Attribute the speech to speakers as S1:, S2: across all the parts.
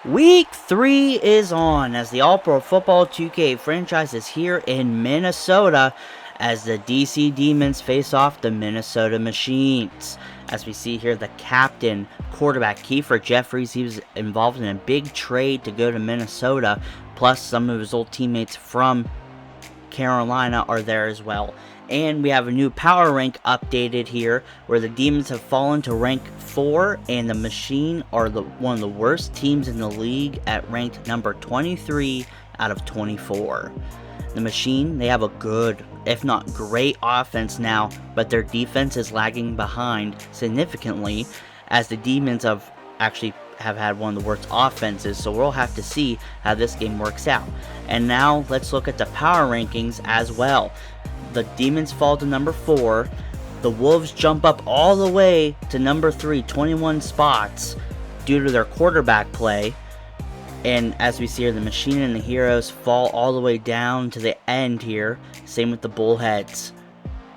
S1: Week 3 is on as the All-Pro Football 2K franchise is here in Minnesota as the DC Demons face off the Minnesota Machines. As we see here, the captain, quarterback Kiefer Jeffries, he was involved in a big trade to go to Minnesota, plus some of his old teammates from Carolina are there as well. And we have a new power rank updated here where the Demons have fallen to rank 4 and the Machine are one of the worst teams in the league at ranked number 23 out of 24. The Machine, they have a good, if not great offense now, but their defense is lagging behind significantly as the Demons have had one of the worst offenses, so we'll have to see how this game works out. And now let's look at the power rankings as well. The Demons fall to number 4. The Wolves jump up all the way to number 3, 21 spots due to their quarterback play. And as we see here, the Machine and the Heroes fall all the way down to the end here. Same with the Bullheads.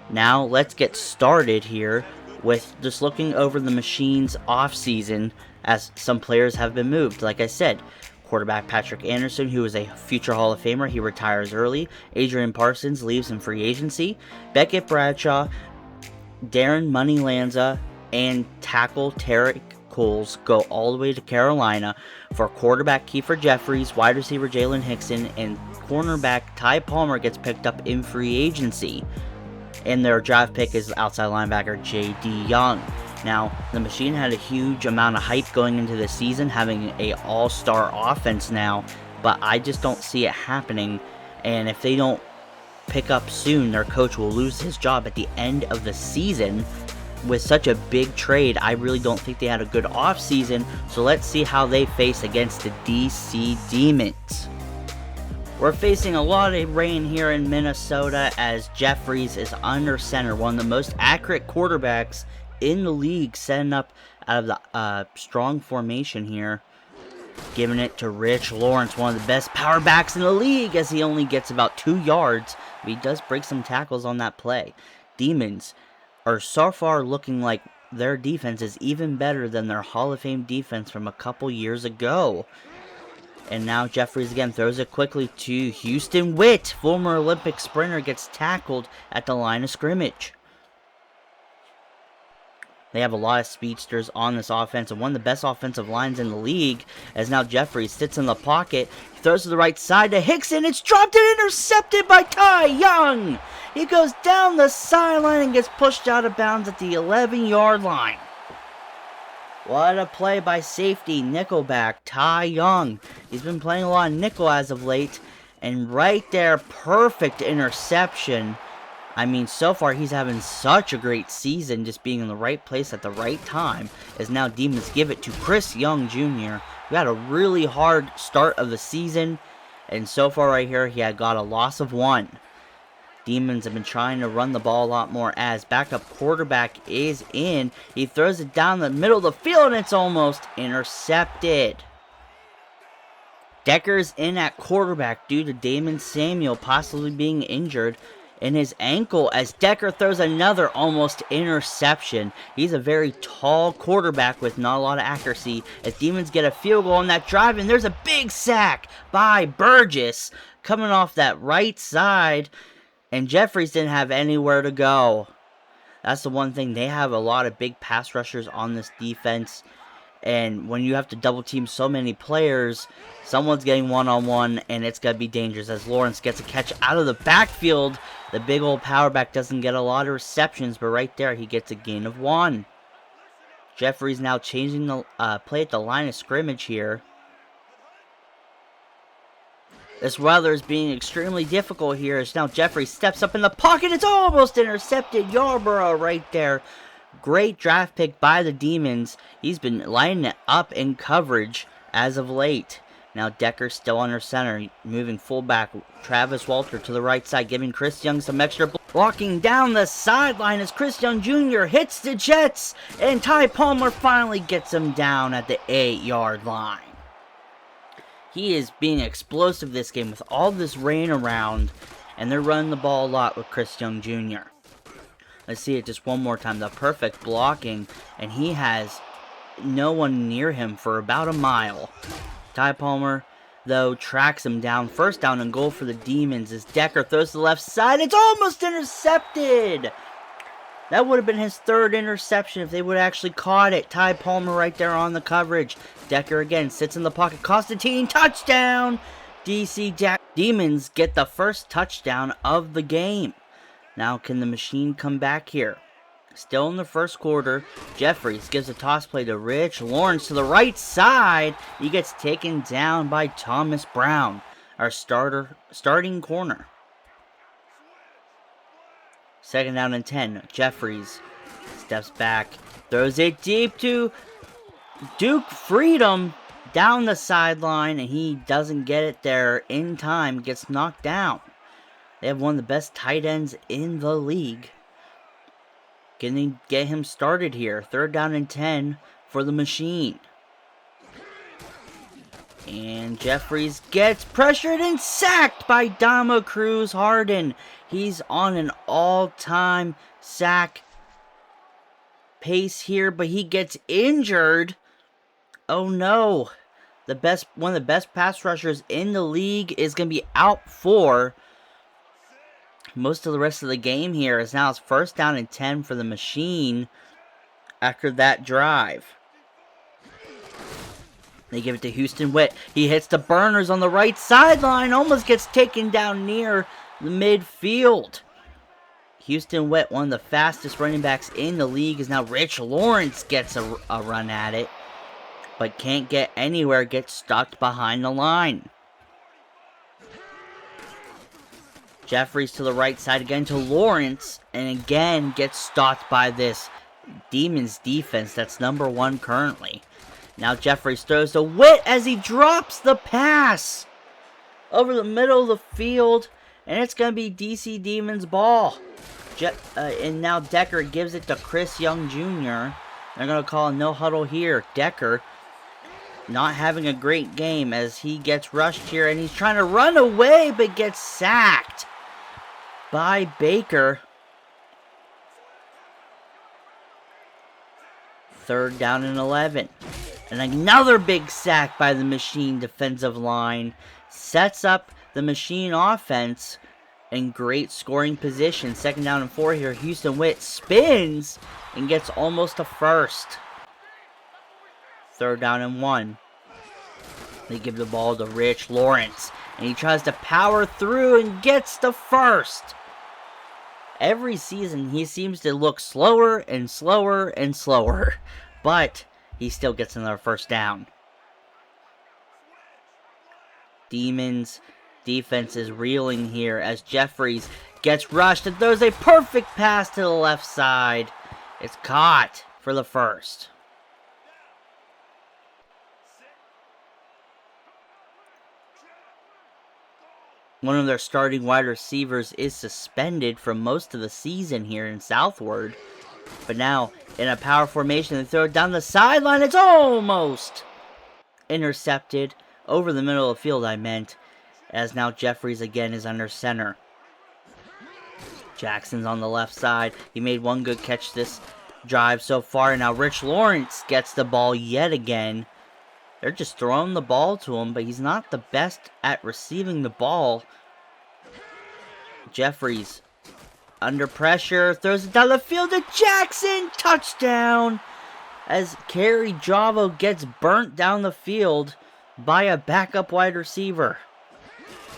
S1: Now let's get started here with just looking over the Machine's offseason as some players have been moved. Like I said, quarterback Patrick Anderson, who is a future Hall of Famer, he retires early. Adrian Parsons leaves in free agency. Beckett Bradshaw, Darren Money Lanza, and tackle Tarek Coles go all the way to Carolina for quarterback Kiefer Jeffries, wide receiver Jalen Hickson, and cornerback Ty Palmer gets picked up in free agency. And their draft pick is outside linebacker J.D. Young. Now, the Machine had a huge amount of hype going into the season, having an all-star offense now, but I just don't see it happening, and if they don't pick up soon, their coach will lose his job at the end of the season. With such a big trade, I really don't think they had a good offseason, so let's see how they face against the DC Demons. We're facing a lot of rain here in Minnesota as Jeffries is under center, one of the most accurate quarterbacks in the league, setting up out of the strong formation here. Giving it to Rich Lawrence, one of the best power backs in the league, as he only gets about 2 yards. But he does break some tackles on that play. Demons are so far looking like their defense is even better than their Hall of Fame defense from a couple years ago. And now Jeffries again throws it quickly to Houston Witt. Former Olympic sprinter gets tackled at the line of scrimmage. They have a lot of speedsters on this offense, and one of the best offensive lines in the league, as now Jeffries sits in the pocket, throws to the right side to Hickson. It's dropped and intercepted by Ty Young. He goes down the sideline and gets pushed out of bounds at the 11-yard line. What a play by safety, nickelback Ty Young. He's been playing a lot of nickel as of late, and right there, perfect interception. I mean, so far he's having such a great season, just being in the right place at the right time, as now Demons give it to Chris Young Jr., who had a really hard start of the season, and so far right here he had got a loss of 1. Demons have been trying to run the ball a lot more as backup quarterback is in. He throws it down the middle of the field and it's almost intercepted. Decker's in at quarterback due to Daymond Samuel possibly being injured in his ankle as Decker throws another almost interception. He's a very tall quarterback with not a lot of accuracy as Demons get a field goal on that drive, and there's a big sack by Burgess coming off that right side, and Jeffries didn't have anywhere to go. That's the one thing. They have a lot of big pass rushers on this defense, and when you have to double team so many players, someone's getting one-on-one, and it's going to be dangerous as Lawrence gets a catch out of the backfield. The big old power back doesn't get a lot of receptions, but right there he gets a gain of 1. Jeffries now changing the play at the line of scrimmage here. This weather is being extremely difficult here as now Jeffries steps up in the pocket. It's almost intercepted. Yarborough right there. Great draft pick by the Demons. He's been lining it up in coverage as of late. Now Decker still under center, moving fullback Travis Walter to the right side, giving Chris Young some extra blocking down the sideline as Chris Young Jr. hits the Jets, and Ty Palmer finally gets him down at the 8-yard line. He is being explosive this game with all this rain around, and they're running the ball a lot with Chris Young Jr. Let's see it just one more time. The perfect blocking, and he has no one near him for about a mile. Ty Palmer, though, tracks him down. First down and goal for the Demons as Decker throws to the left side. It's almost intercepted! That would have been his third interception if they would have actually caught it. Ty Palmer right there on the coverage. Decker again sits in the pocket. Constantine, touchdown! Demons get the first touchdown of the game. Now can the machine come back here? Still in the first quarter, Jeffries gives a toss play to Rich Lawrence to the right side. He gets taken down by Thomas Brown, our starting corner. Second down and 10. Jeffries steps back, throws it deep to Duke Freedom down the sideline, and he doesn't get it there in time. Gets knocked down. They have one of the best tight ends in the league. Can they get him started here? Third down and 10 for the machine. And Jeffries gets pressured and sacked by Dama Cruz Harden. He's on an all-time sack pace here, but he gets injured. Oh no. One of the best pass rushers in the league is going to be out for most of the rest of the game here, as now it's first down and 10 for the machine after that drive. They give it to Houston Witt. He hits the burners on the right sideline, almost gets taken down near the midfield. Houston Witt, one of the fastest running backs in the league, is now Rich Lawrence gets a run at it, but can't get anywhere, gets stuck behind the line. Jeffries to the right side again to Lawrence, and again gets stopped by this Demons defense that's number 1 currently. Now Jeffries throws to Witt as he drops the pass over the middle of the field, and it's going to be DC Demons ball. And now Decker gives it to Chris Young Jr. They're going to call a no huddle here. Decker not having a great game as he gets rushed here, and he's trying to run away but gets sacked by Baker. Third down and 11. And another big sack by the machine defensive line. Sets up the machine offense in great scoring position. Second down and 4 here. Houston Witt spins and gets almost a first. Third down and 1. They give the ball to Rich Lawrence, and he tries to power through and gets the first. Every season, he seems to look slower and slower and slower, but he still gets another first down. Demons defense is reeling here as Jeffries gets rushed and throws a perfect pass to the left side. It's caught for the first. One of their starting wide receivers is suspended for most of the season here in Southward. But now, in a power formation, they throw it down the sideline. It's almost intercepted. Over the middle of the field, I meant. As now Jeffries again is under center. Jackson's on the left side. He made one good catch this drive so far. And now Rich Lawrence gets the ball yet again. They're just throwing the ball to him, but he's not the best at receiving the ball. Jeffries, under pressure, throws it down the field to Jackson. Touchdown! As Kerry Javo gets burnt down the field by a backup wide receiver.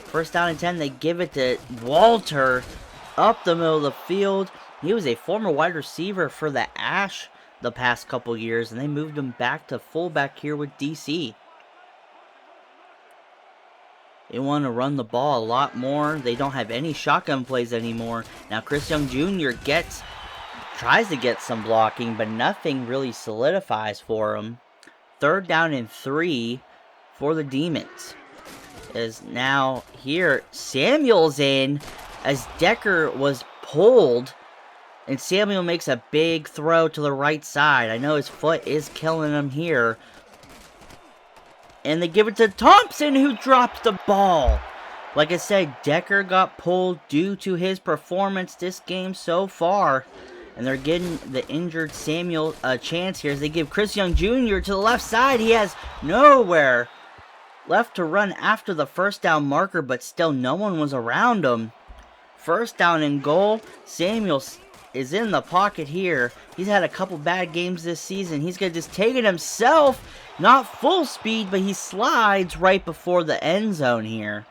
S1: First down and 10, they give it to Walter up the middle of the field. He was a former wide receiver for the Ash the past couple years, and they moved him back to fullback here with DC. They want to run the ball a lot more. They don't have any shotgun plays anymore. Now Chris Young Jr. tries to get some blocking, but nothing really solidifies for him. Third down and 3 for the Demons. As now here, Samuel's in as Decker was pulled. And Samuel makes a big throw to the right side. I know his foot is killing him here. And they give it to Thompson, who drops the ball. Like I said, Decker got pulled due to his performance this game so far. And they're getting the injured Samuel a chance here as they give Chris Young Jr. to the left side. He has nowhere left to run after the first down marker, but still no one was around him. First down and goal. Samuel is in the pocket here. He's had a couple bad games this season. He's going to just take it himself. Not full speed, but he slides right before the end zone here.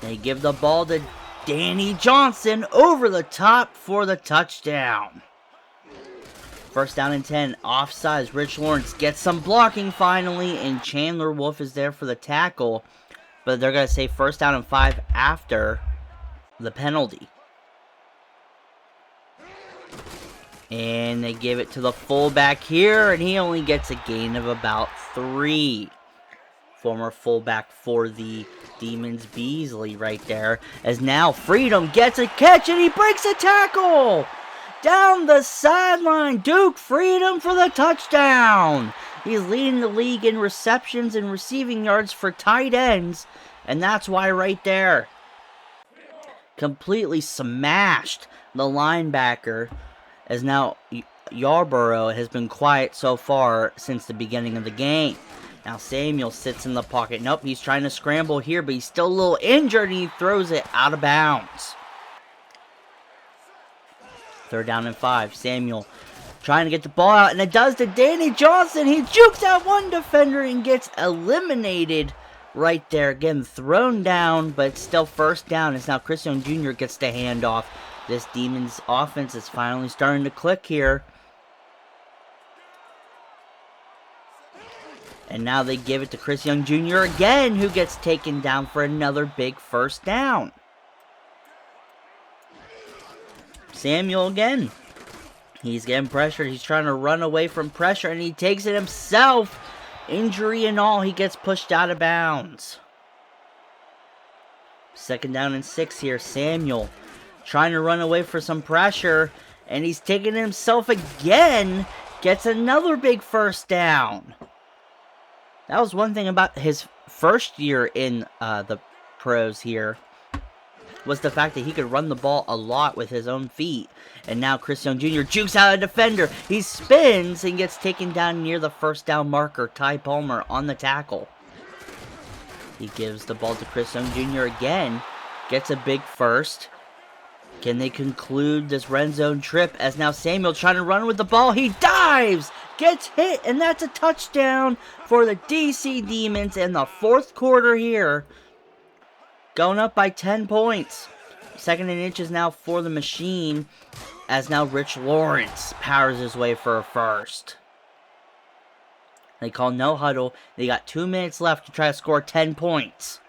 S1: They give the ball to Danny Johnson over the top for the touchdown. First down and 10. Offsides. Rich Lawrence gets some blocking finally, and Chandler Wolf is there for the tackle. But they're going to say first down and 5 after the penalty. And they give it to the fullback here, and he only gets a gain of about 3. Former fullback for the Demons, Beasley, right there. As now Freedom gets a catch, and he breaks a tackle! Down the sideline, Duke Freedom for the touchdown! He's leading the league in receptions and receiving yards for tight ends, and that's why right there. Completely smashed the linebacker, as now Yarborough has been quiet so far since the beginning of the game. Now Samuel sits in the pocket. Nope, he's trying to scramble here, but he's still a little injured, and he throws it out of bounds. Third down and 5. Samuel trying to get the ball out, and it does to Danny Johnson. He jukes out one defender and gets eliminated right there. Again, thrown down, but still first down. It's now Chris Young Jr. gets the handoff. This Demons offense is finally starting to click here. And now they give it to Chris Young Jr. again, who gets taken down for another big first down. Samuel again. He's getting pressured. He's trying to run away from pressure, and he takes it himself. Injury and all, he gets pushed out of bounds. Second down and 6 here. Samuel trying to run away for some pressure, and he's taking himself again. Gets another big first down. That was one thing about his first year in the pros here, was the fact that he could run the ball a lot with his own feet. And now Chris Young Jr. jukes out a defender. He spins and gets taken down near the first down marker. Ty Palmer on the tackle. He gives the ball to Chris Young Jr. again. Gets a big first. Can they conclude this red zone trip? As now Samuel trying to run with the ball. He dives! Gets hit, and that's a touchdown for the DC Demons in the fourth quarter here. Going up by 10 points. Second and inches now for the machine, as now Rich Lawrence powers his way for a first. They call no huddle. They got 2 minutes left to try to score 10 points.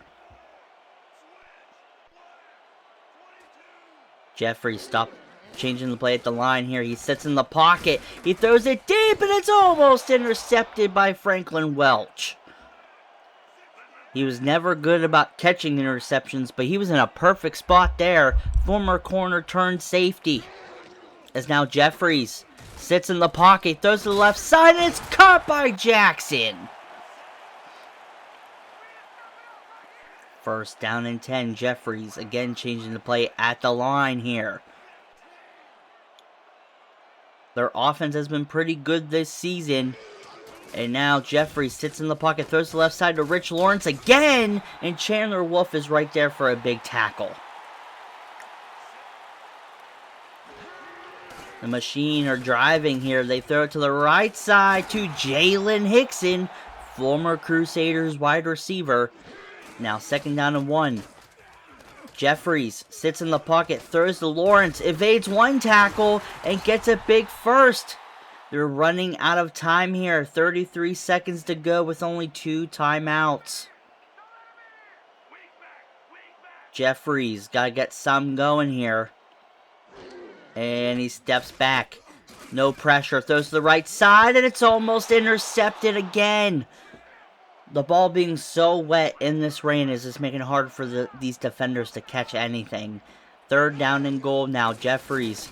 S1: Jeffrey stop changing the play at the line here. He sits in the pocket. He throws it deep, and it's almost intercepted by Franklin Welch. He was never good about catching interceptions, but he was in a perfect spot there. Former corner turned safety. As now Jeffries sits in the pocket, throws to the left side, and it's caught by Jackson. First down and 10. Jeffries again changing the play at the line here. Their offense has been pretty good this season. And now Jeffries sits in the pocket, throws to the left side to Rich Lawrence again. And Chandler Wolf is right there for a big tackle. The Machine are driving here. They throw it to the right side to Jalen Hickson, former Crusaders wide receiver. Now second down and 1. Jeffries sits in the pocket, throws to Lawrence, evades one tackle, and gets a big first. They're running out of time here. 33 seconds to go with only 2 timeouts. Jeffries got to get some going here. And he steps back. No pressure. Throws to the right side, and it's almost intercepted again. The ball being so wet in this rain is just making it hard for these defenders to catch anything. Third down and goal now. Jeffries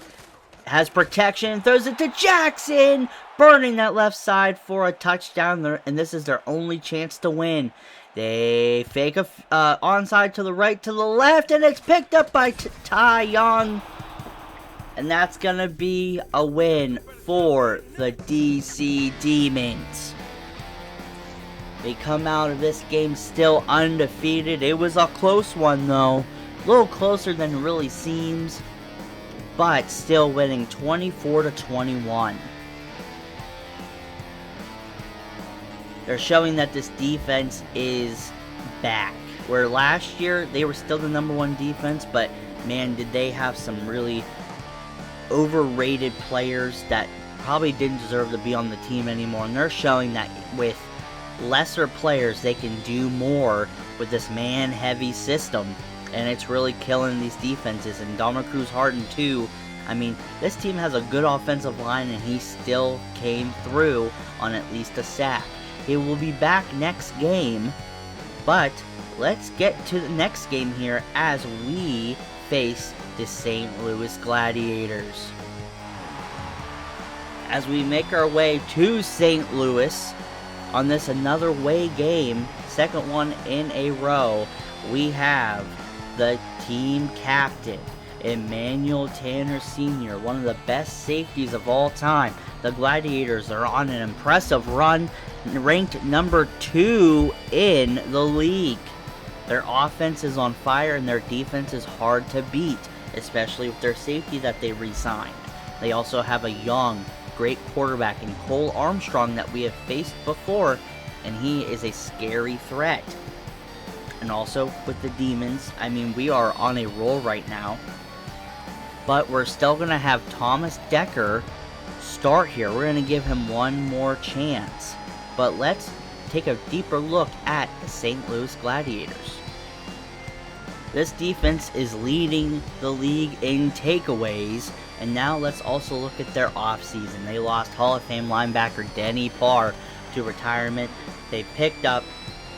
S1: has protection, throws it to Jackson, burning that left side for a touchdown, and this is their only chance to win. They fake a onside to the right, to the left, and it's picked up by Ty Young. And that's going to be a win for the DC Demons. They come out of this game still undefeated. It was a close one though. A little closer than it really seems. But still winning 24-21. They're showing that this defense is back. Where last year they were still the #1 defense, but man, did they have some really overrated players that probably didn't deserve to be on the team anymore. And they're showing that with lesser players they can do more with this man-heavy system. And it's really killing these defenses. And Dominic Cruz-Harden too. I mean, this team has a good offensive line and he still came through on at least a sack. He will be back next game, but let's get to the next game here as we face the St. Louis Gladiators. As we make our way to St. Louis on this another away game, second one in a row, we have the team captain, Emmanuel Tanner Sr., one of the best safeties of all time. The Gladiators are on an impressive run, ranked #2 in the league. Their offense is on fire and their defense is hard to beat, especially with their safety that they re-signed. They also have a young, great quarterback in Cole Armstrong that we have faced before, and he is a scary threat. And also with the Demons, I mean, we are on a roll right now. But we're still going to have Thomas Decker start here. We're going to give him one more chance. But let's take a deeper look at the St. Louis Gladiators. This defense is leading the league in takeaways. And now let's also look at their offseason. They lost Hall of Fame linebacker Denny Parr to retirement. They picked up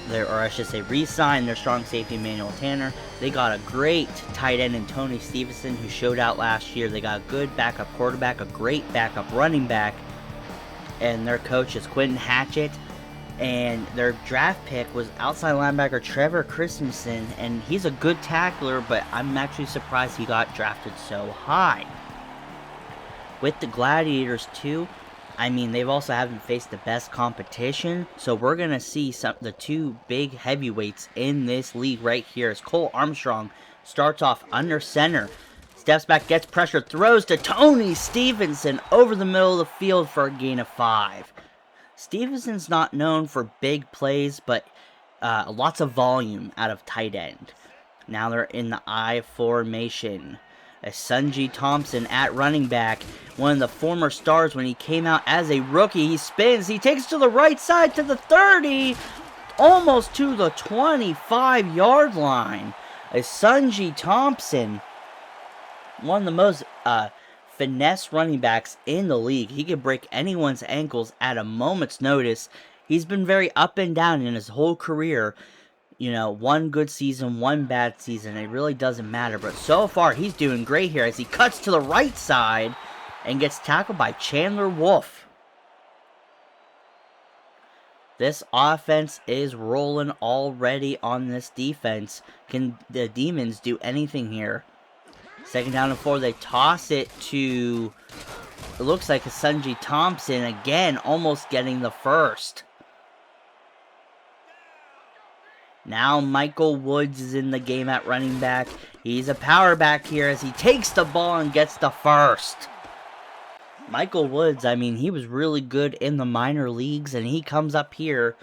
S1: re-signed their strong safety Emmanuel Tanner. They got a great tight end in Tony Stevenson who showed out last year. They got a good backup quarterback, a great backup running back, and their coach is Quentin Hatchett. And their draft pick was outside linebacker Trevor Christensen, and he's a good tackler, but I'm actually surprised he got drafted so high. With the Gladiators too, I mean, they've also haven't faced the best competition, so we're going to see the two big heavyweights in this league right here as Cole Armstrong starts off under center, steps back, gets pressure, throws to Tony Stevenson over the middle of the field for a gain of 5. Stevenson's not known for big plays, but lots of volume out of tight end. Now they're in the I formation. Sunji Thompson at running back, one of the former stars when he came out as a rookie. He spins, he takes to the right side to the 30, almost to the 25-yard line. Sunji Thompson, one of the most finesse running backs in the league. He can break anyone's ankles at a moment's notice. He's been very up and down in his whole career. You know, one good season, one bad season. It really doesn't matter. But so far, he's doing great here as he cuts to the right side and gets tackled by Chandler Wolf. This offense is rolling already on this defense. Can the Demons do anything here? 2nd down and 4. They toss it to, it looks like Sunji Thompson again, almost getting the first. Now Michael Woods is in the game at running back. He's a power back here as he takes the ball and gets the first. Michael Woods, I mean, he was really good in the minor leagues, and he comes up here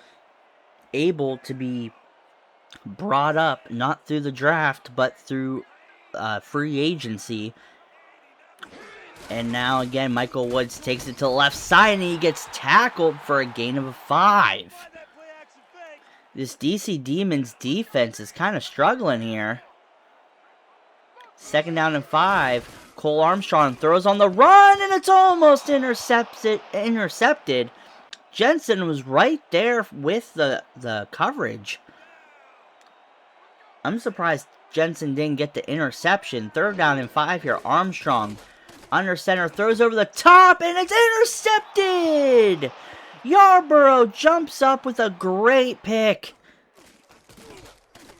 S1: able to be brought up, not through the draft, but through free agency. And now again, Michael Woods takes it to the left side, and he gets tackled for a gain of 5. This DC Demons defense is kind of struggling here. 2nd down and 5. Cole Armstrong throws on the run, and it's almost intercepted. Jensen was right there with the coverage. I'm surprised Jensen didn't get the interception. 3rd down and 5 here. Armstrong under center throws over the top, and it's intercepted! Yarborough jumps up with a great pick.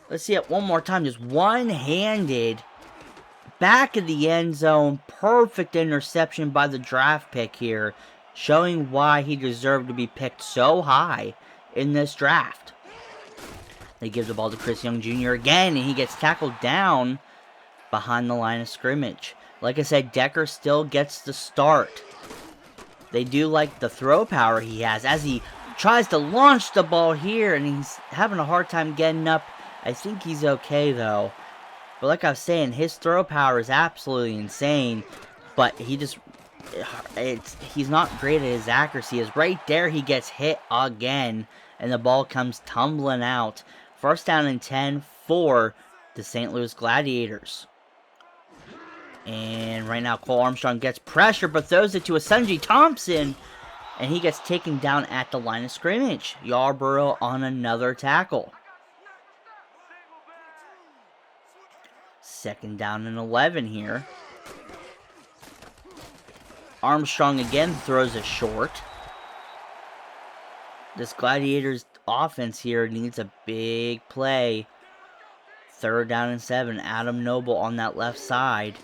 S1: Let's see it one more time. Just one-handed. Back of the end zone. Perfect interception by the draft pick here. Showing why he deserved to be picked so high in this draft. They give the ball to Chris Young Jr. again, and he gets tackled down behind the line of scrimmage. Like I said, Decker still gets the start. They do like the throw power he has as he tries to launch the ball here, and he's having a hard time getting up. I think he's okay, though. But like I was saying, his throw power is absolutely insane, but he's not great at his accuracy. As right there, he gets hit again, and the ball comes tumbling out. First down and 10 for the St. Louis Gladiators. And right now, Cole Armstrong gets pressure, but throws it to Asunji Thompson, and he gets taken down at the line of scrimmage. Yarborough on another tackle. Second down and 11 here. Armstrong again throws it short. This Gladiators offense here needs a big play. Third down and 7. Adam Noble on that left side.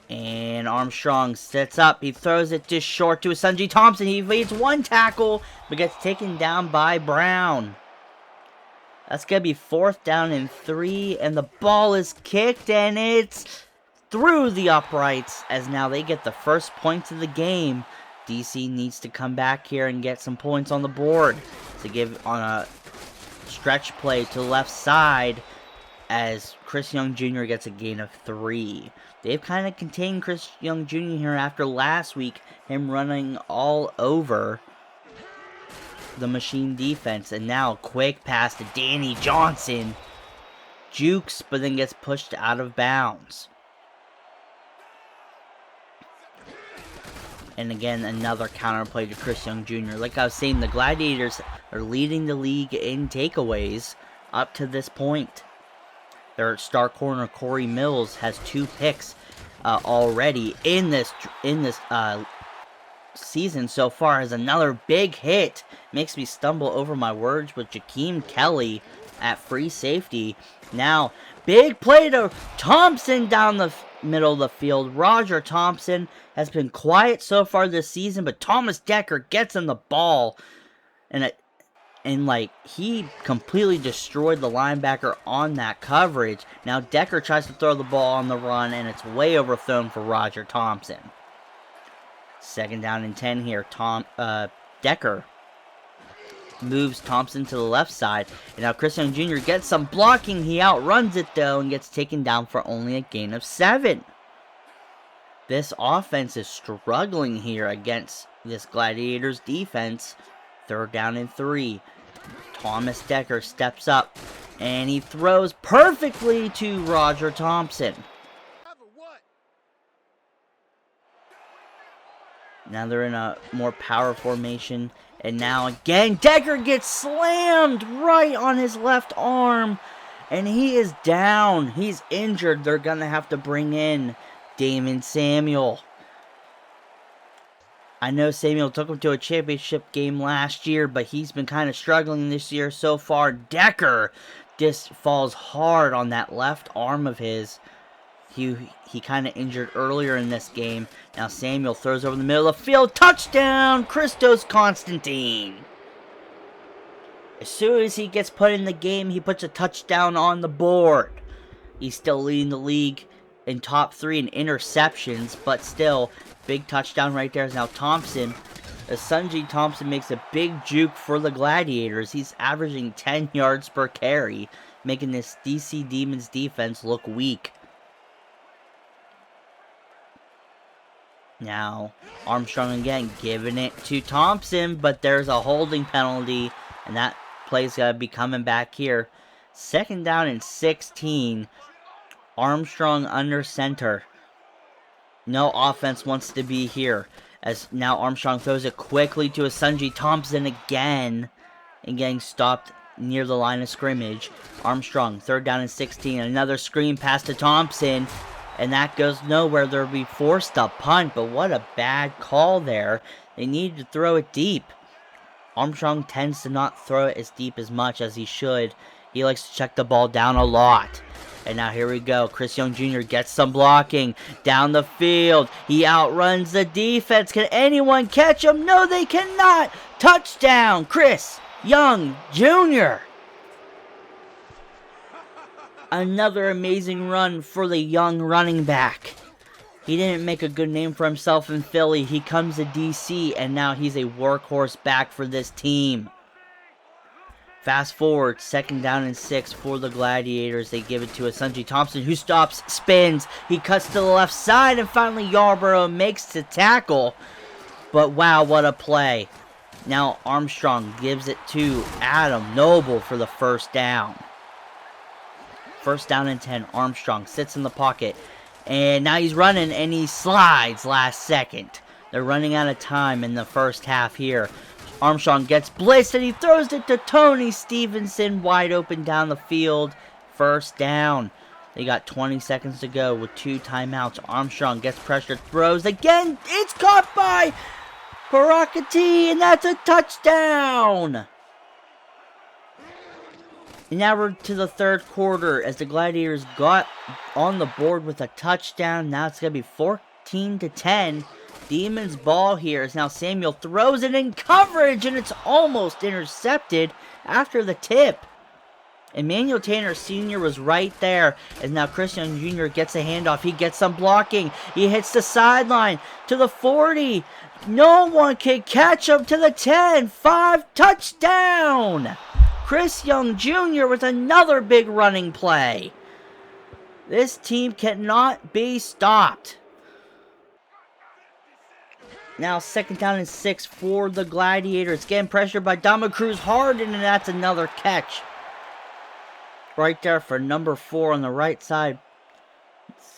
S1: And Armstrong sets up. He throws it just short to Asunji Thompson. He evades one tackle, but gets taken down by Brown. That's going to be fourth down and 3. And the ball is kicked, and it's through the uprights, as now they get the first points of the game. DC needs to come back here and get some points on the board to give on a stretch play to the left side, as Chris Young Jr. gets a gain of 3. They've kind of contained Chris Young Jr. here after last week, him running all over the machine defense. And now quick pass to Danny Johnson. Jukes, but then gets pushed out of bounds. And again, another counter play to Chris Young Jr. Like I was saying, the Gladiators are leading the league in takeaways up to this point. Their star corner, Corey Mills, has 2 picks already in this season so far. Has another big hit. Makes me stumble over my words with Jakeem Kelly at free safety. Now, big play to Thompson down the middle of the field. Roger Thompson has been quiet so far this season, but Thomas Decker gets him the ball. And like, he completely destroyed the linebacker on that coverage. Now Decker tries to throw the ball on the run, and it's way overthrown for Roger Thompson. Second down and 10 here. Decker moves Thompson to the left side. And now Chris Young Jr. gets some blocking. He outruns it, though, and gets taken down for only a gain of 7. This offense is struggling here against this Gladiators defense. Third down and 3. Thomas Decker steps up, and he throws perfectly to Roger Thompson. Now they're in a more power formation, and now again, Decker gets slammed right on his left arm, and he is down. He's injured. They're going to have to bring in Daymond Samuel. I know Samuel took him to a championship game last year, but he's been kind of struggling this year so far. Decker just falls hard on that left arm of his. He kind of injured earlier in this game. Now Samuel throws over the middle of the field. Touchdown, Christos Constantine. As soon as he gets put in the game, he puts a touchdown on the board. He's still leading the league in top 3 in interceptions, but still, big touchdown right there. Now Thompson, Asunji Thompson makes a big juke for the Gladiators. He's averaging 10 yards per carry, making this DC Demons defense look weak. Now, Armstrong again giving it to Thompson, but there's a holding penalty, and that play's going to be coming back here. Second down and 16. Armstrong under center. No offense wants to be here, as now Armstrong throws it quickly to Asunji Thompson again, and getting stopped near the line of scrimmage. Armstrong, third down and 16. Another screen pass to Thompson, and that goes nowhere. They'll be forced to punt, but what a bad call there. They needed to throw it deep. Armstrong tends to not throw it as deep as much as he should. He likes to check the ball down a lot. And now here we go. Chris Young Jr. gets some blocking down the field. He outruns the defense. Can anyone catch him? No, they cannot. Touchdown, Chris Young Jr. Another amazing run for the young running back. He didn't make a good name for himself in Philly. He comes to DC, and now he's a workhorse back for this team. Fast forward, 2nd down and 6 for the Gladiators. They give it to Asunji Thompson, who stops, spins. He cuts to the left side, and finally Yarborough makes the tackle. But wow, what a play. Now Armstrong gives it to Adam Noble for the 1st down. 1st down and 10. Armstrong sits in the pocket. And now he's running, and he slides last second. They're running out of time in the first half here. Armstrong gets blitzed, and he throws it to Tony Stevenson, wide open down the field. 1st down. They got 20 seconds to go with 2 timeouts. Armstrong gets pressure, throws again. It's caught by Parakati, and that's a touchdown. And now we're to the 3rd quarter as the Gladiators got on the board with a touchdown. Now it's going to be 14-10. Demons ball here as now Samuel throws it in coverage, and it's almost intercepted after the tip. Emmanuel Tanner Sr. was right there as now Chris Young Jr. gets a handoff. He gets some blocking. He hits the sideline to the 40. No one can catch him to the 10. 5 touchdown. Chris Young Jr. with another big running play. This team cannot be stopped. Now 2nd down and 6 for the Gladiators. Getting pressured by Daymond Cruz Harden, and that's another catch. Right there for number 4 on the right side.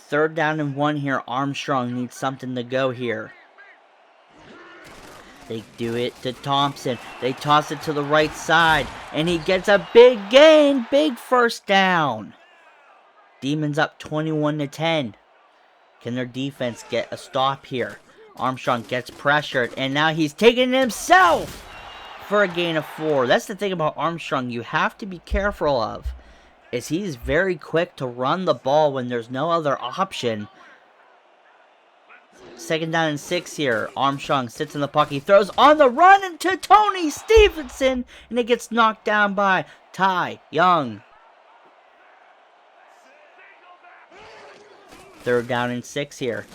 S1: 3rd down and 1 here. Armstrong needs something to go here. They do it to Thompson. They toss it to the right side, and he gets a big gain. Big 1st down. Demons up 21-10. Can their defense get a stop here? Armstrong gets pressured, and now he's taking it himself for a gain of 4. That's the thing about Armstrong you have to be careful of, is he's very quick to run the ball when there's no other option. 2nd down and 6 here. Armstrong sits in the pocket. He throws on the run into Tony Stevenson, and it gets knocked down by Ty Young. 3rd down and 6 here.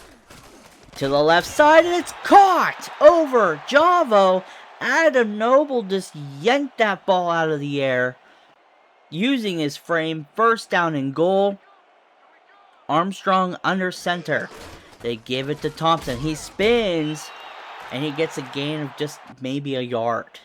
S1: To the left side, and it's caught over Javo. Adam Noble just yanked that ball out of the air using his frame. 1st down and goal. Armstrong under center. They give it to Thompson. He spins, and he gets a gain of just maybe a yard.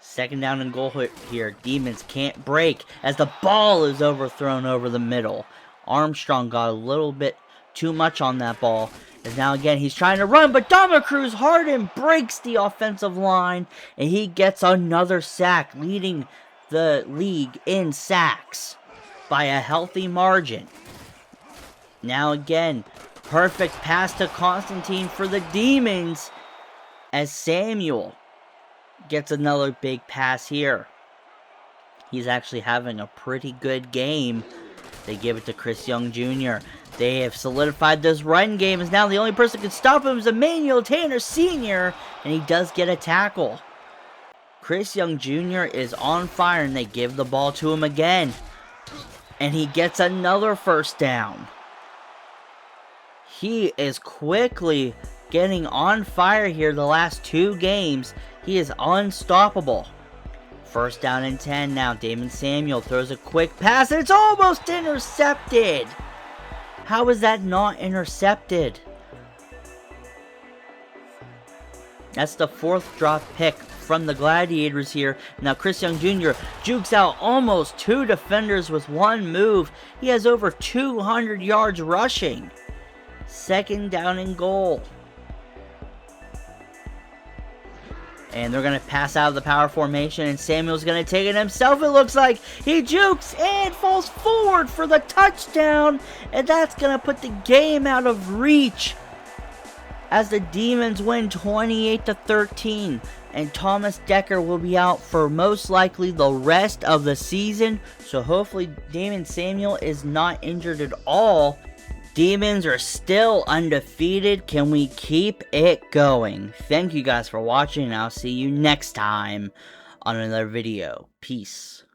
S1: 2nd down and goal here. Demons can't break as the ball is overthrown over the middle. Armstrong got a little bit too much on that ball. And now again, he's trying to run, but Daymond Cruz Harden breaks the offensive line, and he gets another sack, leading the league in sacks by a healthy margin. Now again, perfect pass to Constantine for the Demons as Samuel gets another big pass here. He's actually having a pretty good game. They give it to Chris Young Jr. They have solidified this run game, as now the only person who can stop him is Emmanuel Tanner Sr., and he does get a tackle. Chris Young Jr. is on fire, and they give the ball to him again. And he gets another 1st down. He is quickly getting on fire here the last 2 games. He is unstoppable. 1st down and 10 now. Daymond Samuel throws a quick pass, and it's almost intercepted. How is that not intercepted? That's the 4th drop pick from the Gladiators here. Now Chris Young Jr. jukes out almost 2 defenders with 1 move. He has over 200 yards rushing. 2nd down and goal. And they're going to pass out of the power formation, and Samuel's going to take it himself, it looks like. He jukes and falls forward for the touchdown, and that's going to put the game out of reach as the Demons win 28-13. And Thomas Decker will be out for most likely the rest of the season, so hopefully Daymond Samuel is not injured at all. Demons are still undefeated. Can we keep it going? Thank you guys for watching, and I'll see you next time on another video. Peace.